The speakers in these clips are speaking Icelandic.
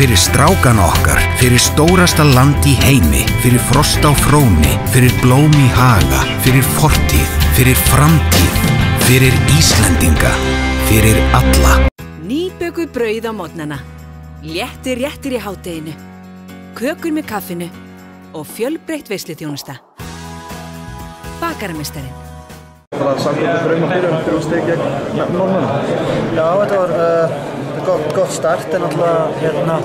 fyrir strákana okkar, fyrir stórasta land í heimi, fyrir frost á fróni, fyrir blóm í haga, fyrir fortíð, fyrir framtíð, fyrir Íslendinga, fyrir alla. Nýbökuð brauð á morgnana, léttir réttir í hádeginu, kökur með kaffinu og fjölbreytt veisluþjónusta. Bakarameistarinn. Bara samkvæmt drauma fyrir úrslit gegn Norðmönnum. Já, þetta var gott start en náttúrulega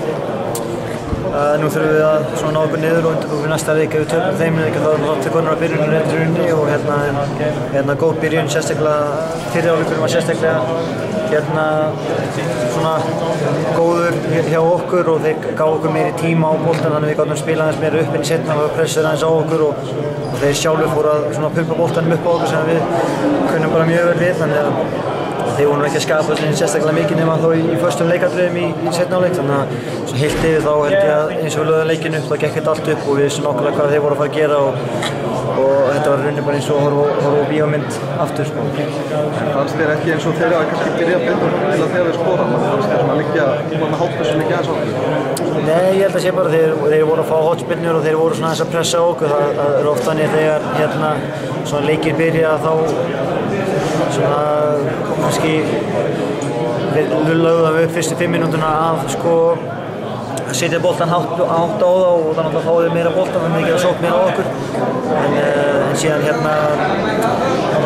nú þurfum við að ná okkur niður og undirbúa næsta leik. Ef við töpum þeim leik þá tekur annar byrjun rétt í rauninni og góð byrjun, sérstaklega fyrri hálfleikurinn var sérstaklega svona góður hjá okkur og þeir gáðu okkur meiri tíma á boltann, þannig við gátum spila aðeins meira upp inn í seinna og pressur aðeins á okkur og þeir sjálfur fóru að pumpa boltanum upp á okkur sem við kunnum bara mjög vel við, þannig að þeir voru ekki að skapa sérstaklega mikið nema þó í föstum leikadröðum í seinna hálfleik, þannig að svo heilt yfir þá held ég að eins og við lögðum leikinn upp þá gekk þetta allt upp og við vissum nákvæmlega hvað þeir voru að fara að gera og þetta var rauninni bara eins og horfa á bíómynd aftur. Fannst þér ekki eins og þeir að kannski byrja betur til að þegar við skora? Fannst þér svona liggja, með hálfpressu liggja aðeins á okkur? Nei, ég held að sé bara þeir voru að fá hotspinnur og þeir voru svona aðeins að pressa á okkur. Það er oft þannig þegar svona leikir byrja þá svona kannski við lögðum upp fyrstu 5 mínútuna að setja boltan hátt á það og þannig að fáið meira boltan þannig að við geta sótt meira á okkur en síðan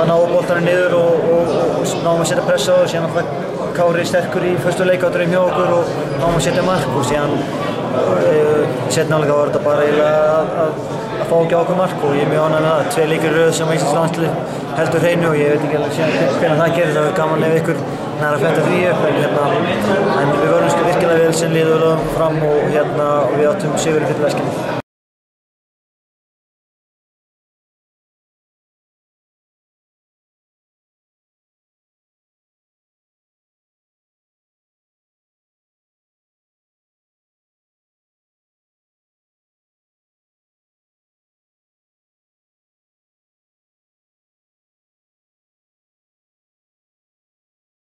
náðu boltanum niður og náðum að setja pressa á það, síðan alltaf Kári sterkur í fyrstu leikadröðum hjá okkur og náðum að setja mark og síðan setna hálfleik var þetta bara að fá ekki á okkur mark og ég er mjög ánægður með það. 2 leikir í röð sem Íslands landslið heldur hreinu og ég veit ekki alveg síðan hvernig það gerir, það er gaman ef ykkur nær að fletta því upp en við vorum virkilega vel sem lið og lögum fram og við áttum sigur í fyrir veskinu.